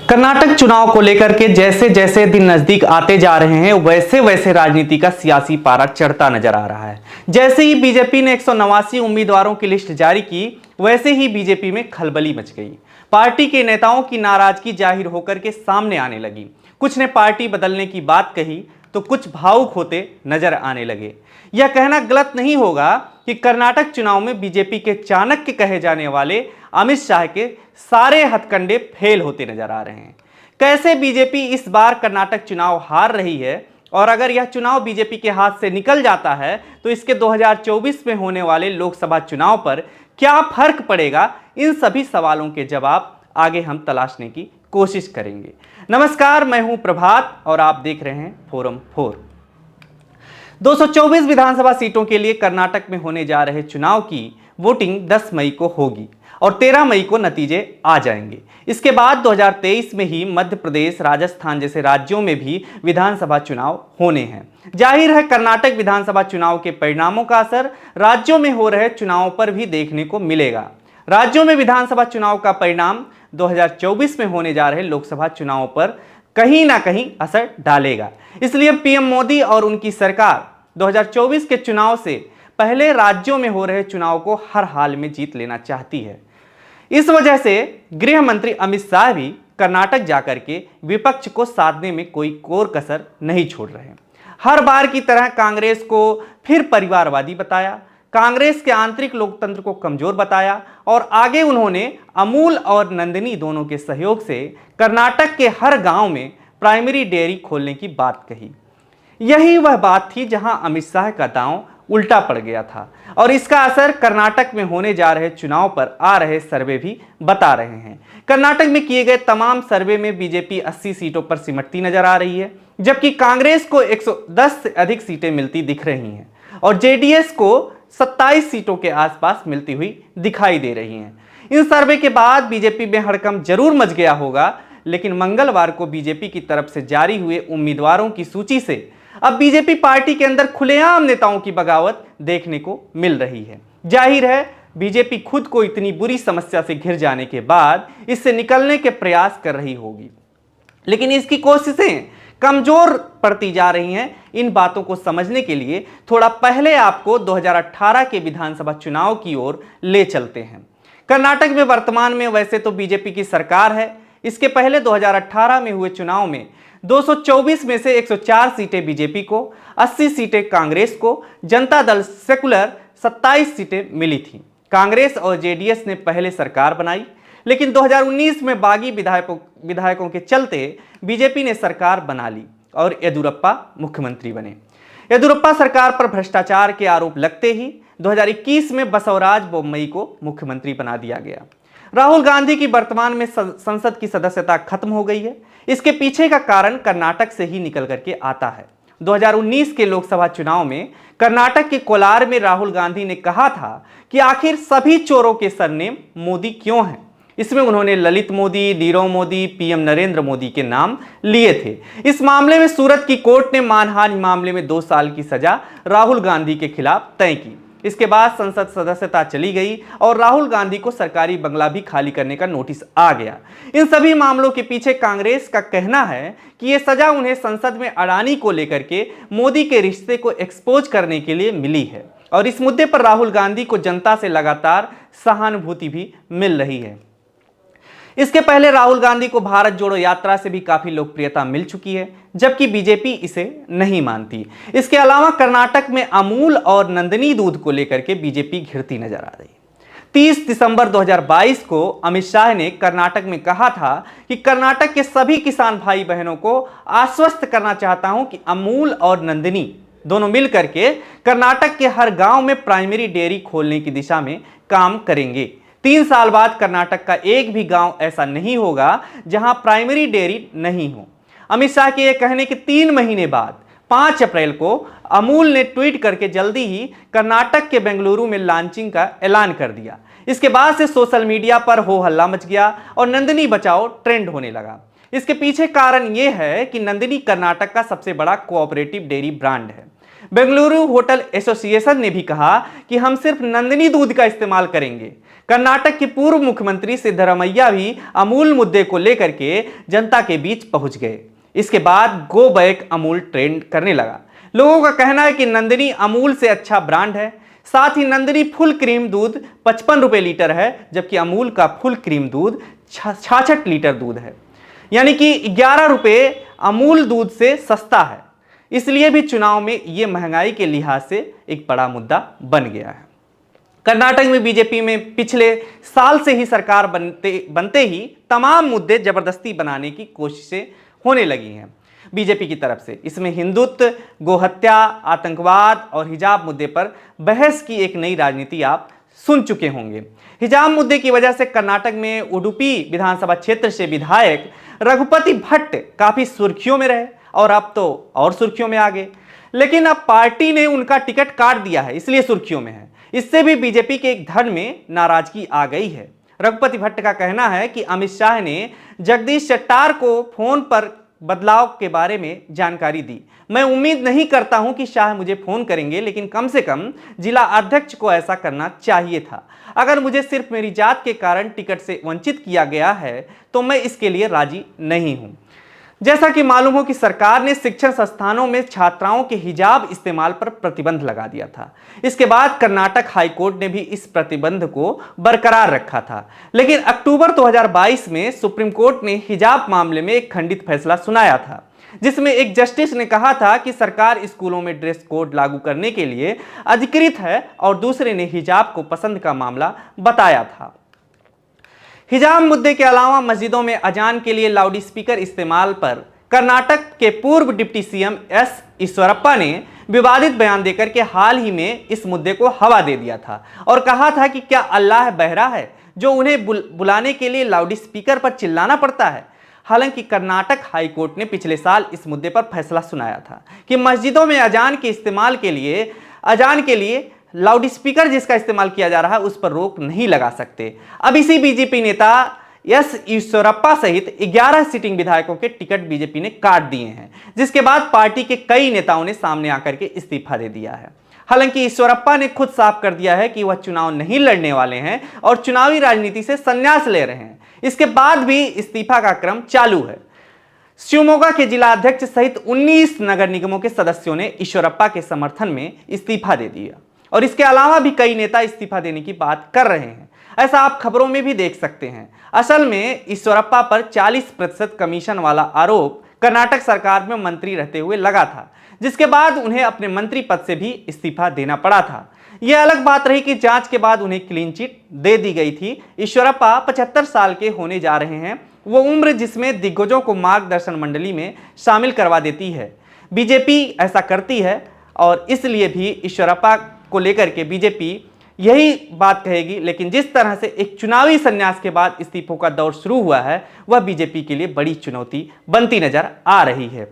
कर्नाटक चुनाव को लेकर के जैसे जैसे दिन नजदीक आते जा रहे हैं वैसे वैसे राजनीति का सियासी पारा चढ़ता नजर आ रहा है। जैसे ही बीजेपी ने 189 उम्मीदवारों की लिस्ट जारी की, वैसे ही बीजेपी में खलबली मच गई। पार्टी के नेताओं की नाराजगी जाहिर होकर के सामने आने लगी। कुछ ने पार्टी बदलने की बात कही तो कुछ भावुक होते नजर आने लगे। यह कहना गलत नहीं होगा कि कर्नाटक चुनाव में बीजेपी के चाणक्य कहे जाने वाले अमित शाह के सारे हथकंडे फेल होते नजर आ रहे हैं। कैसे बीजेपी इस बार कर्नाटक चुनाव हार रही है और अगर यह चुनाव बीजेपी के हाथ से निकल जाता है तो इसके 2024 में होने वाले लोकसभा चुनाव पर क्या फर्क पड़ेगा, इन सभी सवालों के जवाब आगे हम तलाशने की कोशिश करेंगे। नमस्कार, मैं हूं प्रभात और आप देख रहे हैं फोरम 4। 224 विधानसभा सीटों के लिए कर्नाटक में होने जा रहे चुनाव की वोटिंग 10 मई को होगी और 13 मई को नतीजे आ जाएंगे। इसके बाद 2023 में ही मध्य प्रदेश, राजस्थान जैसे राज्यों में भी विधानसभा चुनाव होने हैं। जाहिर है कर्नाटक विधानसभा चुनाव के परिणामों का असर राज्यों में हो रहे चुनावों पर भी देखने को मिलेगा। राज्यों में विधानसभा चुनाव का परिणाम 2024 में होने जा रहे लोकसभा चुनावों पर कहीं ना कहीं असर डालेगा। इसलिए पीएम मोदी और उनकी सरकार 2024 के चुनाव से पहले राज्यों में हो रहे चुनाव को हर हाल में जीत लेना चाहती है। इस वजह से गृह मंत्री अमित शाह भी कर्नाटक जाकर के विपक्ष को साधने में कोई कोर कसर नहीं छोड़ रहे। हर बार की तरह कांग्रेस को फिर परिवारवादी बताया, कांग्रेस के आंतरिक लोकतंत्र को कमजोर बताया और आगे उन्होंने अमूल और नंदिनी दोनों के सहयोग से कर्नाटक के हर गांव में प्राइमरी डेयरी खोलने की बात कही। यही वह बात थी जहां अमित शाह का दांव उल्टा पड़ गया था और इसका असर कर्नाटक में होने जा रहे चुनाव पर आ रहे सर्वे भी बता रहे हैं। कर्नाटक में किए गए तमाम सर्वे में बीजेपी 80 सीटों पर सिमटती नजर आ रही है, जबकि कांग्रेस को 110 से अधिक सीटें मिलती दिख रही हैं और जेडीएस को 27 सीटों के आसपास मिलती हुई दिखाई दे रही हैं। इन सर्वे के बाद बीजेपी में हड़कंप जरूर मच गया होगा, लेकिन मंगलवार को बीजेपी की तरफ से जारी हुए उम्मीदवारों की सूची से अब बीजेपी पार्टी के अंदर खुलेआम नेताओं की बगावत देखने को मिल रही है। जाहिर है बीजेपी खुद को इतनी बुरी समस्या से घिर जाने के बाद इससे निकलने के प्रयास कर रही होगी, लेकिन इसकी कोशिशें कमजोर पड़ती जा रही हैं। इन बातों को समझने के लिए थोड़ा पहले आपको 2018 के विधानसभा चुनाव की ओर ले चलते हैं। कर्नाटक में वर्तमान में वैसे तो बीजेपी की सरकार है। इसके पहले 2018 में हुए चुनाव में 224 में से 104 सीटें बीजेपी को, 80 सीटें कांग्रेस को, जनता दल सेकुलर 27 सीटें मिली थी। कांग्रेस और जेडीएस ने पहले सरकार बनाई, लेकिन 2019 में बागी विधायकों के चलते बीजेपी ने सरकार बना ली और येदियुरप्पा मुख्यमंत्री बने। येदियुरप्पा सरकार पर भ्रष्टाचार के आरोप लगते ही 2021 में बसवराज बोम्मई को मुख्यमंत्री बना दिया गया। राहुल गांधी की वर्तमान में संसद की सदस्यता खत्म हो गई है। इसके पीछे का कारण कर्नाटक से ही निकल करके आता है। 2019 के लोकसभा चुनाव में कर्नाटक के कोलार में राहुल गांधी ने कहा था कि आखिर सभी चोरों के सरनेम मोदी क्यों हैं। इसमें उन्होंने ललित मोदी, नीरव मोदी, पीएम नरेंद्र मोदी के नाम लिए थे। इस मामले में सूरत की कोर्ट ने मानहानि मामले में 2 साल की सजा राहुल गांधी के खिलाफ तय की। इसके बाद संसद सदस्यता चली गई और राहुल गांधी को सरकारी बंगला भी खाली करने का नोटिस आ गया। इन सभी मामलों के पीछे कांग्रेस का कहना है कि यह सजा उन्हें संसद में अडानी को लेकर के मोदी के रिश्ते को एक्सपोज करने के लिए मिली है और इस मुद्दे पर राहुल गांधी को जनता से लगातार सहानुभूति भी मिल रही है। इसके पहले राहुल गांधी को भारत जोड़ो यात्रा से भी काफी लोकप्रियता मिल चुकी है, जबकि बीजेपी इसे नहीं मानती। इसके अलावा कर्नाटक में अमूल और नंदिनी दूध को लेकर के बीजेपी घिरती नजर आ रही। 30 दिसंबर 2022 को अमित शाह ने कर्नाटक में कहा था कि कर्नाटक के सभी किसान भाई बहनों को आश्वस्त करना चाहता हूं कि अमूल और नंदिनी दोनों मिलकर के कर्नाटक के हर गांव में प्राइमरी डेयरी खोलने की दिशा में काम करेंगे। 3 साल बाद कर्नाटक का एक भी गांव ऐसा नहीं होगा जहां प्राइमरी डेयरी नहीं हो। अमित शाह के यह कहने के 3 महीने बाद 5 अप्रैल को अमूल ने ट्वीट करके जल्दी ही कर्नाटक के बेंगलुरु में लॉन्चिंग का ऐलान कर दिया। इसके बाद से सोशल मीडिया पर हो हल्ला मच गया और नंदिनी बचाओ ट्रेंड होने लगा। इसके पीछे कारण यह है कि नंदिनी कर्नाटक का सबसे बड़ा कोऑपरेटिव डेयरी ब्रांड है। बेंगलुरु होटल एसोसिएशन ने भी कहा कि हम सिर्फ नंदिनी दूध का इस्तेमाल करेंगे। कर्नाटक के पूर्व मुख्यमंत्री सिद्धरामैया भी अमूल मुद्दे को लेकर के जनता के बीच पहुंच गए। इसके बाद गो बैक अमूल ट्रेंड करने लगा। लोगों का कहना है कि नंदिनी अमूल से अच्छा ब्रांड है। साथ ही नंदिनी फुल क्रीम दूध 55 रुपए लीटर है, जबकि अमूल का फुल क्रीम दूध 66 लीटर दूध है, यानी कि 11 रुपए अमूल दूध से सस्ता है। इसलिए भी चुनाव में यह महंगाई के लिहाज से एक बड़ा मुद्दा बन गया है। कर्नाटक में बीजेपी में पिछले साल से ही सरकार बनते ही तमाम मुद्दे जबरदस्ती बनाने की कोशिशें होने लगी हैं बीजेपी की तरफ से। इसमें हिंदुत्व, गोहत्या, आतंकवाद और हिजाब मुद्दे पर बहस की एक नई राजनीति आप सुन चुके होंगे। हिजाब मुद्दे की वजह से कर्नाटक में उडुपी विधानसभा क्षेत्र से विधायक रघुपति भट्ट काफी सुर्खियों में रहे और अब तो और सुर्खियों में आ गए। लेकिन अब पार्टी ने उनका टिकट काट दिया है, इसलिए सुर्खियों में है। इससे भी बीजेपी के एक धड़ में नाराजगी आ गई है। रघुपति भट्ट का कहना है कि अमित शाह ने जगदीश शेट्टार को फोन पर बदलाव के बारे में जानकारी दी। मैं उम्मीद नहीं करता हूं कि शाह मुझे फोन करेंगे, लेकिन कम से कम जिला अध्यक्ष को ऐसा करना चाहिए था। अगर मुझे सिर्फ मेरी जात के कारण टिकट से वंचित किया गया है तो मैं इसके लिए राजी नहीं हूं। जैसा कि मालूम हो कि सरकार ने शिक्षण संस्थानों में छात्राओं के हिजाब इस्तेमाल पर प्रतिबंध लगा दिया था। इसके बाद कर्नाटक हाईकोर्ट ने भी इस प्रतिबंध को बरकरार रखा था, लेकिन अक्टूबर 2022 में सुप्रीम कोर्ट ने हिजाब मामले में एक खंडित फैसला सुनाया था, जिसमें एक जस्टिस ने कहा था कि सरकार स्कूलों में ड्रेस कोड लागू करने के लिए अधिकृत है और दूसरे ने हिजाब को पसंद का मामला बताया था। हिजाब मुद्दे के अलावा मस्जिदों में अजान के लिए लाउड स्पीकर इस्तेमाल पर कर्नाटक के पूर्व डिप्टी सीएम एस ईश्वरप्पा ने विवादित बयान देकर के हाल ही में इस मुद्दे को हवा दे दिया था और कहा था कि क्या अल्लाह बहरा है जो उन्हें बुलाने के लिए लाउड स्पीकर पर चिल्लाना पड़ता है। हालांकि कर्नाटक हाईकोर्ट ने पिछले साल इस मुद्दे पर फैसला सुनाया था कि मस्जिदों में अजान के लिए लाउड स्पीकर जिसका इस्तेमाल किया जा रहा है उस पर रोक नहीं लगा सकते। अब इसी बीजेपी नेता एस ईश्वरप्पा सहित 11 सिटिंग विधायकों के टिकट बीजेपी ने काट दिए हैं, जिसके बाद पार्टी के कई नेताओं ने सामने आकर के इस्तीफा दे दिया है। हालांकि ईश्वरप्पा ने खुद साफ कर दिया है कि वह चुनाव नहीं लड़ने वाले हैं और चुनावी राजनीति से संन्यास ले रहे हैं। इसके बाद भी इस्तीफा का क्रम चालू है। शिवमोगा के जिला अध्यक्ष सहित 19 नगर निगमों के सदस्यों ने ईश्वरप्पा के समर्थन में इस्तीफा दे दिया और इसके अलावा भी कई नेता इस्तीफा देने की बात कर रहे हैं। ऐसा आप खबरों में भी देख सकते हैं। असल में ईश्वरप्पा पर 40% कमीशन वाला आरोप कर्नाटक सरकार में मंत्री रहते हुए लगा था, जिसके बाद उन्हें अपने मंत्री पद से भी इस्तीफा देना पड़ा था। यह अलग बात रही कि जांच के बाद उन्हें क्लीन चिट दे दी गई थी। ईश्वरप्पा 75 साल के होने जा रहे हैं, वो उम्र जिसमें दिग्गजों को मार्गदर्शन मंडली में शामिल करवा देती है। बीजेपी ऐसा करती है और इसलिए भी ईश्वरप्पा को लेकर के बीजेपी यही बात कहेगी। लेकिन जिस तरह से एक चुनावी संन्यास के बाद इस्तीफों का दौर शुरू हुआ है वह बीजेपी के लिए बड़ी चुनौती बनती नजर आ रही है।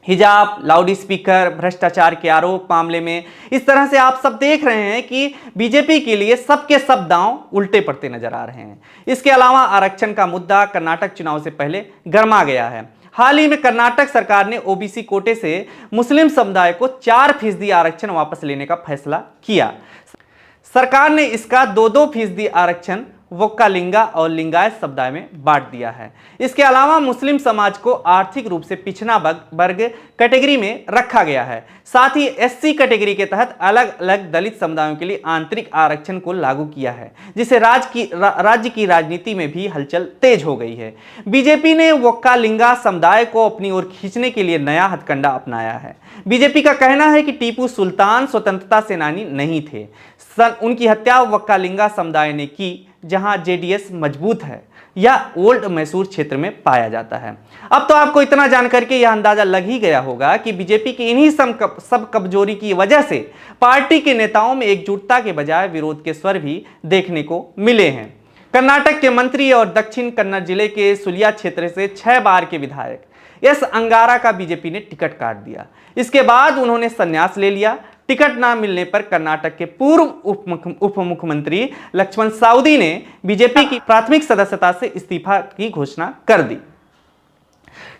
हिजाब, लाउड स्पीकर, भ्रष्टाचार के आरोप मामले में इस तरह से आप सब देख रहे हैं कि बीजेपी के लिए सबके सब दांव उल्टे पड़ते नजर आ रहे हैं। इसके अलावा आरक्षण का मुद्दा कर्नाटक चुनाव से पहले गर्मा गया है। हाल ही में कर्नाटक सरकार ने ओबीसी कोटे से मुस्लिम समुदाय को 4% आरक्षण वापस लेने का फैसला किया। सरकार ने इसका 2-2% आरक्षण वोक्कालिंगा और लिंगायत समुदाय में बांट दिया है। इसके अलावा मुस्लिम समाज को आर्थिक रूप से पिछड़ा वर्ग कैटेगरी में रखा गया है। साथ ही एससी कैटेगरी के तहत अलग अलग दलित समुदायों के लिए आंतरिक आरक्षण को लागू किया है, जिससे राज्य की राजनीति में भी हलचल तेज हो गई है। बीजेपी ने वोक्कालिंगा समुदाय को अपनी ओर खींचने के लिए नया हथकंडा अपनाया है। बीजेपी का कहना है कि टीपू सुल्तान स्वतंत्रता सेनानी नहीं थे। उनकी हत्या वोक्कालिंगा समुदाय ने की, जहां जेडीएस मजबूत है या ओल्ड मैसूर क्षेत्र में पाया जाता है। अब तो आपको इतना जानकर के यह अंदाजा लग ही गया होगा कि बीजेपी की इन्हीं सब कमजोरी की वजह से पार्टी के नेताओं में एकजुटता के बजाय विरोध के स्वर भी देखने को मिले हैं। कर्नाटक के मंत्री और दक्षिण कन्नड़ जिले के सुलिया क्षेत्र से 6 बार के विधायक एस अंगारा का बीजेपी ने टिकट काट दिया। इसके बाद उन्होंने संन्यास ले लिया। टिकट न मिलने पर कर्नाटक के पूर्व उप मुख्यमंत्री लक्ष्मण साउदी ने बीजेपी की प्राथमिक सदस्यता से इस्तीफा की घोषणा कर दी।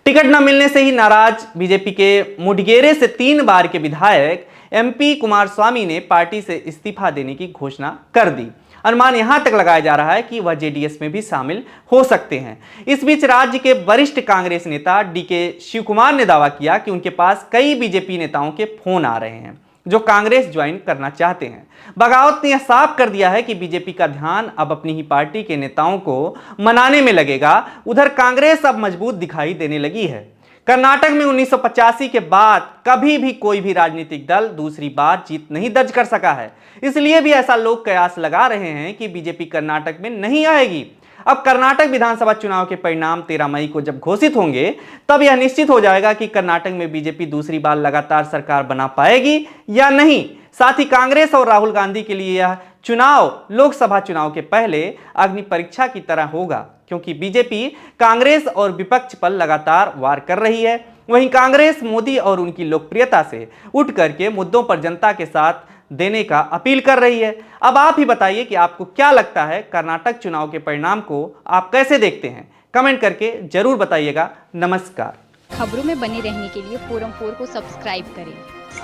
टिकट न मिलने से ही नाराज बीजेपी के मुडगेरे से 3 बार के विधायक एमपी कुमारस्वामी ने पार्टी से इस्तीफा देने की घोषणा कर दी। अनुमान यहां तक लगाया जा रहा है कि वह जेडीएस में भी शामिल हो सकते हैं। इस बीच राज्य के वरिष्ठ कांग्रेस नेता डीके शिवकुमार ने दावा किया कि उनके पास कई बीजेपी नेताओं के फोन आ रहे हैं जो कांग्रेस ज्वाइन करना चाहते हैं। बगावत ने यह साफ कर दिया है कि बीजेपी का ध्यान अब अपनी ही पार्टी के नेताओं को मनाने में लगेगा। उधर कांग्रेस अब मजबूत दिखाई देने लगी है। कर्नाटक में 1985 के बाद कभी भी कोई भी राजनीतिक दल दूसरी बार जीत नहीं दर्ज कर सका है। इसलिए भी ऐसा लोग कयास लगा रहे हैं कि बीजेपी कर्नाटक में नहीं आएगी। अब कर्नाटक विधानसभा चुनाव के परिणाम 13 मई को जब घोषित होंगे तब यह निश्चित हो जाएगा कि कर्नाटक में बीजेपी दूसरी बार लगातार सरकार बना पाएगी या नहीं। साथ ही कांग्रेस और राहुल गांधी के लिए यह चुनाव लोकसभा चुनाव के पहले अग्नि परीक्षा की तरह होगा, क्योंकि बीजेपी कांग्रेस और विपक्ष पर लगातार वार कर रही है। वहीं कांग्रेस मोदी और उनकी लोकप्रियता से उठ करके मुद्दों पर जनता के साथ देने का अपील कर रही है। अब आप ही बताइए कि आपको क्या लगता है, कर्नाटक चुनाव के परिणाम को आप कैसे देखते हैं? कमेंट करके जरूर बताइएगा। नमस्कार। खबरों में बने रहने के लिए फोरम 4 को सब्सक्राइब करें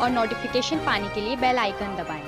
और नोटिफिकेशन पाने के लिए बेल आइकन दबाएं।